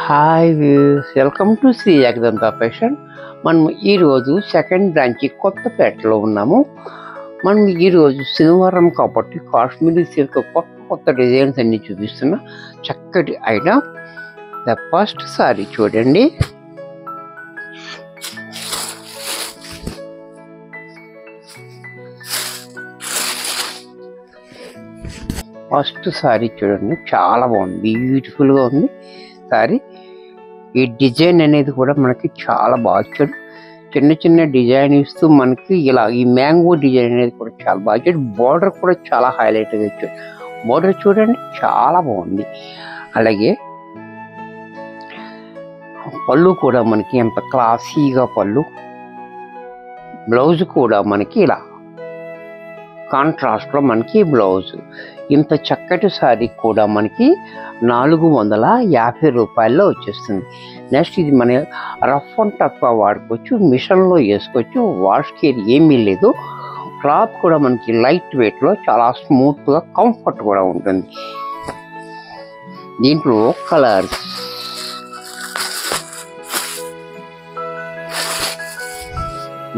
Hi views, welcome to Shri Jagadamba fashion. మనం ఈరోజు second branch కొత్తపేటలో ఉన్నాము. మనం ఈరోజు శనివారం కాబట్టి కాశ్మీరీ సిల్క్ కొత్త డిజైన్స్ అన్ని చూపిస్తున్నా. చక్కటి ఐటమ్. ద ఫస్ట్ సారీ చూడండి. ఫస్ట్ సారీ చూడండి, చాలా బాగుంది, బ్యూటిఫుల్గా ఉంది సారీ. ఈ డిజైన్ అనేది కూడా మనకి చాలా బాగా ఇచ్చాడు. చిన్న చిన్న డిజైన్ ఇస్తూ మనకి ఇలా ఈ మ్యాంగో డిజైన్ అనేది కూడా చాలా బాగా ఇచ్చాడు. బార్డర్ కూడా చాలా హైలైట్గా ఇచ్చాడు. బార్డర్ చూడండి, చాలా బాగుంది. అలాగే పళ్ళు కూడా మనకి ఎంత క్లాసీగా పళ్ళు. బ్లౌజ్ కూడా మనకి ఇలా కాంట్రాస్ట్లో మనకి బ్లౌజ్. ఇంత చక్కటి సారీ కూడా మనకి 450 రూపాయల్లో వచ్చేస్తుంది. నెక్స్ట్ ఇది మన రఫ్ అండ్ టఫ్ వాడుకోవచ్చు, మిషన్లో వేసుకోవచ్చు, వాష్ కేర్ ఏమీ లేదు. క్లాత్ కూడా మనకి లైట్ వెయిట్లో చాలా స్మూత్గా కంఫర్ట్ కూడా ఉంటుంది. దీంట్లో కలర్స్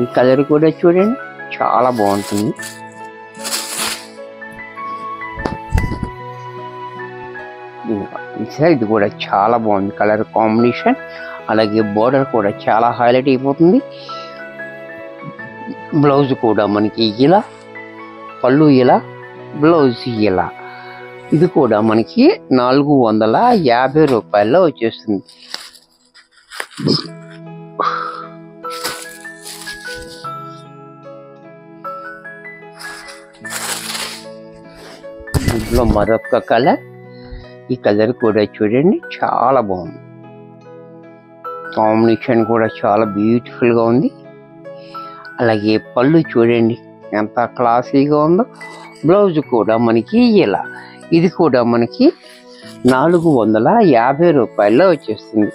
ఈ కలర్ కూడా చూడండి, చాలా బాగుంటుంది. ఇది కూడా చాలా బాగుంది కలర్ కాంబినేషన్. అలాగే బోర్డర్ కూడా చాలా హైలైట్ అయిపోతుంది. బ్లౌజ్ కూడా మనకి ఇలా, పళ్ళు ఇలా, బ్లౌజ్ ఇలా. ఇది కూడా మనకి 450 రూపాయల్లో వచ్చేస్తుంది. ఇందులో మరొక కలర్. ఈ కలర్ కూడా చూడండి, చాలా బాగుంది. కాంబినేషన్ కూడా చాలా బ్యూటిఫుల్గా ఉంది. అలాగే పళ్ళు చూడండి ఎంత క్లాసీగా ఉందో. బ్లౌజ్ కూడా మనకి ఇలా. ఇది కూడా మనకి 450 రూపాయల్లో వచ్చేస్తుంది.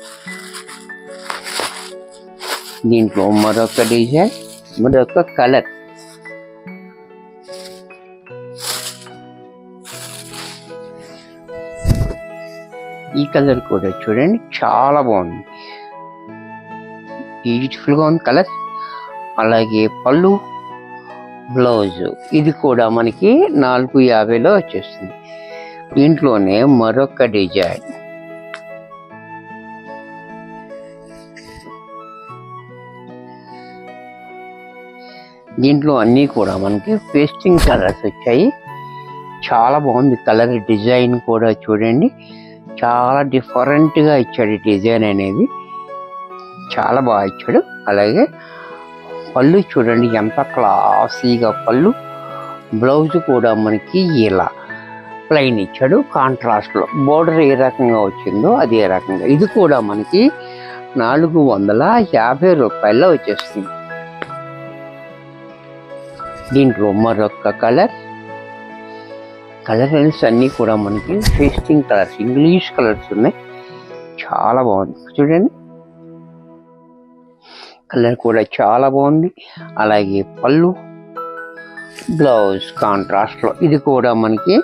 దీంట్లో మరొక డిజైన్, మరొక కలర్. ఈ కలర్ కూడా చూడండి, చాలా బాగుంది, బ్యూటిఫుల్గా ఉంది కలర్. అలాగే పళ్ళు, బ్లౌజ్. ఇది కూడా మనకి 450లో వచ్చేస్తుంది. దీంట్లోనే మరొక డిజైన్. దీంట్లో అన్నీ కూడా మనకి పేస్టింగ్ కలర్స్ వచ్చాయి. చాలా బాగుంది కలర్. డిజైన్ కూడా చూడండి, చాలా డిఫరెంట్గా ఇచ్చాడు. డిజైన్ అనేది చాలా బాగా ఇచ్చాడు. అలాగే పళ్ళు చూడండి ఎంత క్లాసీగా పళ్ళు. బ్లౌజ్ కూడా మనకి ఇలా ప్లెయిన్ ఇచ్చాడు కాంట్రాస్ట్లో. బోర్డర్ ఏ రకంగా వచ్చిందో అదే రకంగా. ఇది కూడా మనకి 450 రూపాయల్లో వచ్చేస్తుంది. దీంట్లో మరొక కలర్. కలర్స్ అన్నీ కూడా మనకి పేస్టింగ్ కలర్స్, ఇంగ్లీష్ కలర్స్ ఉన్నాయి. చాలా బాగుంది చూడండి, కలర్ కూడా చాలా బాగుంది. అలాగే పళ్ళు, బ్లౌజ్ కాంట్రాస్ట్లో. ఇది కూడా మనకి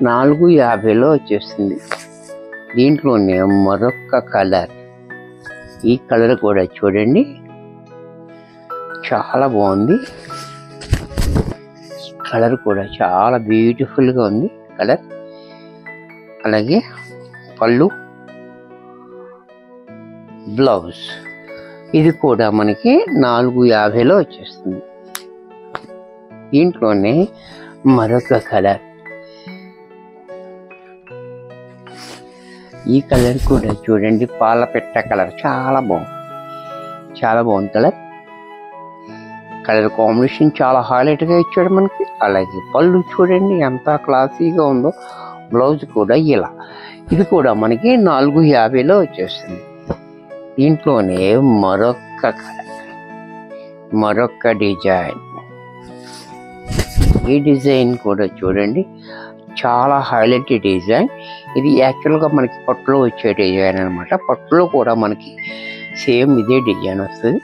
450లో వచ్చేస్తుంది. దీంట్లోనే మరొక కలర్. ఈ కలర్ కూడా చూడండి, చాలా బాగుంది. కలర్ కూడా చాలా బ్యూటిఫుల్గా ఉంది కలర్. అలాగే పళ్ళు, బ్లౌజ్. ఇది కూడా మనకి 450లో వచ్చేస్తుంది. దీంట్లోనే మరొక కలర్. ఈ కలర్ కూడా చూడండి, పాలపెట్ట కలర్. చాలా బాగుంది, చాలా బాగుంది కలర్. కలర్ కాంబినేషన్ చాలా హైలైట్గా ఇచ్చాడు మనకి. అలాగే పళ్ళు చూడండి ఎంత క్లాసీగా ఉందో. బ్లౌజ్ కూడా ఇలా. ఇది కూడా మనకి 450లో వచ్చేస్తుంది. దీంట్లోనే మరొక కలర్, మరొక డిజైన్. ఈ డిజైన్ కూడా చూడండి, చాలా హైలైట్ డిజైన్. ఇది యాక్చువల్గా మనకి పట్టులో వచ్చే డిజైన్ అనమాట. పట్టులో కూడా మనకి సేమ్ ఇదే డిజైన్ వస్తుంది.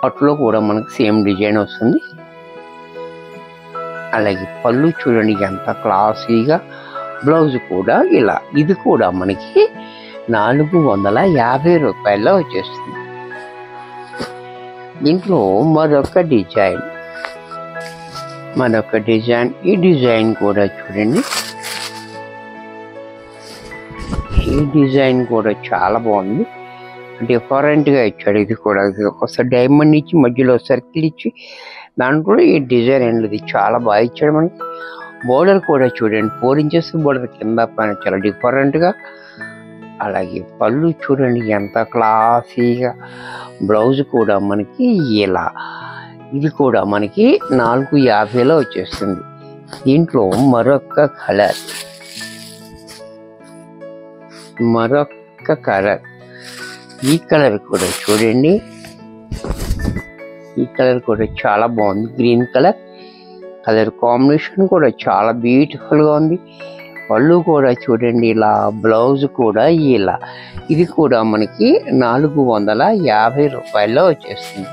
పట్టులో కూడా మనకి సేమ్ డిజైన్ వస్తుంది. అలాగే పళ్ళు చూడండి ఎంత క్లాసీగా. బ్లౌజ్ కూడా ఇలా. ఇది కూడా మనకి 450 రూపాయల్లో వచ్చేస్తుంది. దీంట్లో మరొక డిజైన్ ఈ డిజైన్ కూడా చూడండి. ఈ డిజైన్ కూడా చాలా బాగుంది, డిఫరెంట్గా ఇచ్చాడు. ఇది కూడా ఒకసారి డైమండ్ ఇచ్చి మధ్యలో సర్కిల్ ఇచ్చి దాంట్లో ఈ డిజైన్ అనేది చాలా బాగా ఇచ్చాడు. మనకి బోర్డర్ కూడా చూడండి, 4 ఇంచెస్ బోర్డర్ కింద పైన చాలా డిఫరెంట్గా. అలాగే పళ్ళు చూడండి ఎంత క్లాసీగా. బ్లౌజ్ కూడా మనకి ఇలా, ఇది కూడా మనకి 450లో వచ్చేస్తుంది. దీంట్లో మరొక కలర్ ఈ కలర్ కూడా చూడండి. ఈ కలర్ కూడా చాలా బాగుంది. గ్రీన్ కలర్ కాంబినేషన్ కూడా చాలా బ్యూటిఫుల్గా ఉంది. పళ్ళు కూడా చూడండి ఇలా, బ్లౌజ్ కూడా ఇలా. ఇది కూడా మనకి 450 రూపాయల్లో వచ్చేస్తుంది.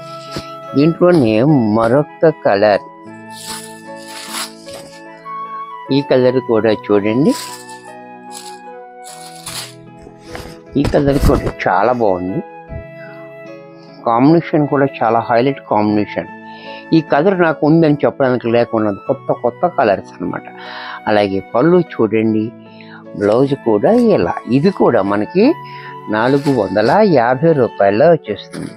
దీంట్లోనే మరొక కలర్, ఈ కలర్ కూడా చూడండి. ఈ కలర్ కూడా చాలా బాగుంది. కాంబినేషన్ కూడా చాలా హైలైట్ కాంబినేషన్. ఈ కలర్ నాకు ఉందని చెప్పడానికి లేకుండా కొత్త కలర్స్ అన్నమాట. అలాగే పళ్ళు చూడండి, బ్లౌజ్ కూడా ఇలా. ఇది కూడా మనకి 450 రూపాయల్లో వచ్చేస్తుంది.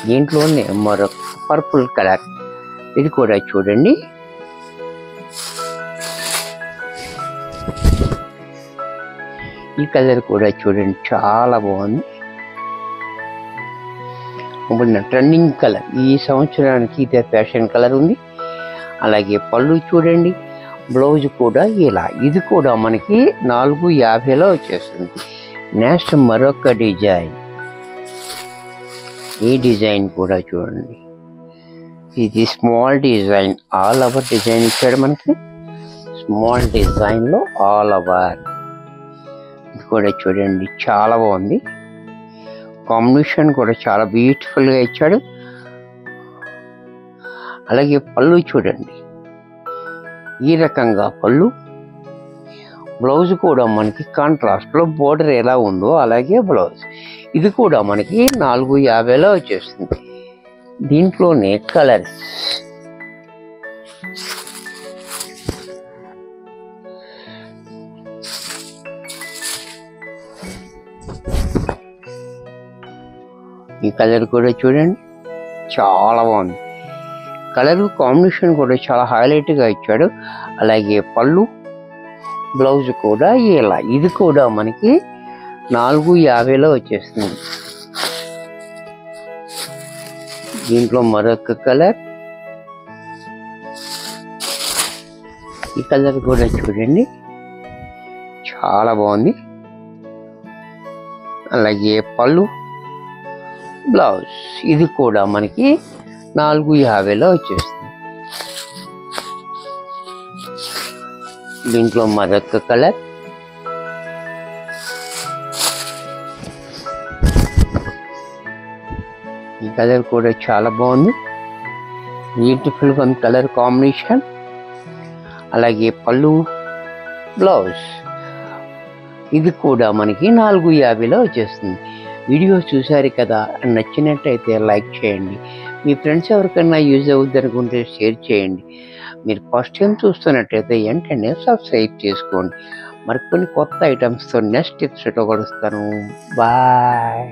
దీంట్లోనే మరొక పర్పుల్ కలర్, ఇది కూడా చూడండి. ఈ కలర్ కూడా చూడండి చాలా బాగుంది. ఇప్పుడు ట్రెండింగ్ కలర్, ఈ సంవత్సరానికి ఇదే ఫ్యాషన్ కలర్ ఉంది. అలాగే పళ్ళు చూడండి, బ్లౌజ్ కూడా ఇలా. ఇది కూడా మనకి 450లో వచ్చేస్తుంది. నెక్స్ట్ మరొక డిజైన్, ఈ డిజైన్ కూడా చూడండి. ఇది small design, all over design ఇచ్చాడు మనకి. స్మాల్ డిజైన్లో ఆల్ ఓవర్, ఇది కూడా చూడండి చాలా బాగుంది. కాంబినేషన్ కూడా చాలా బ్యూటిఫుల్గా ఇచ్చాడు. అలాగే పళ్ళు చూడండి, ఈ రకంగా పళ్ళు. బ్లౌజ్ కూడా మనకి కాంట్రాస్ట్లో బోర్డర్ ఎలా ఉందో అలాగే బ్లౌజ్. ఇది కూడా మనకి 450లో వచ్చేస్తుంది. దీంట్లోనే కలర్స్, ఈ కలర్ కూడా చూడండి చాలా బాగుంది. కలర్ కాంబినేషన్ కూడా చాలా హైలైట్గా ఇచ్చాడు. అలాగే పళ్ళు, బ్లౌజ్ కూడా ఇలా. ఇది కూడా మనకి 450లో వచ్చేస్తుంది. దీంట్లో మరొక కలర్, ఈ కలర్ కూడా చూడండి చాలా బాగుంది. అలాగే పళ్ళు, బ్లౌజ్, ఇది కూడా మనకి 450లో వచ్చేస్తుంది. దీంట్లో మరొక కలర్, ఈ కలర్ కూడా చాలా బాగుంది. Beautiful colour combination. అలాగే పళ్ళు, బ్లౌజ్, ఇది కూడా మనకి 450లో వచ్చేస్తుంది. వీడియో చూసారు కదా, నచ్చినట్టయితే లైక్ చేయండి. మీ ఫ్రెండ్స్ ఎవరికైనా యూజ్ అవుద్ది అనుకుంటే షేర్ చేయండి. మీరు ఫస్ట్ టైం చూస్తున్నట్టయితే వెంటనే సబ్స్క్రైబ్ చేసుకోండి. మరికొన్ని కొత్త ఐటమ్స్తో నెక్స్ట్ ఎపిసోడ్లో కలుస్తాను. బాయ్.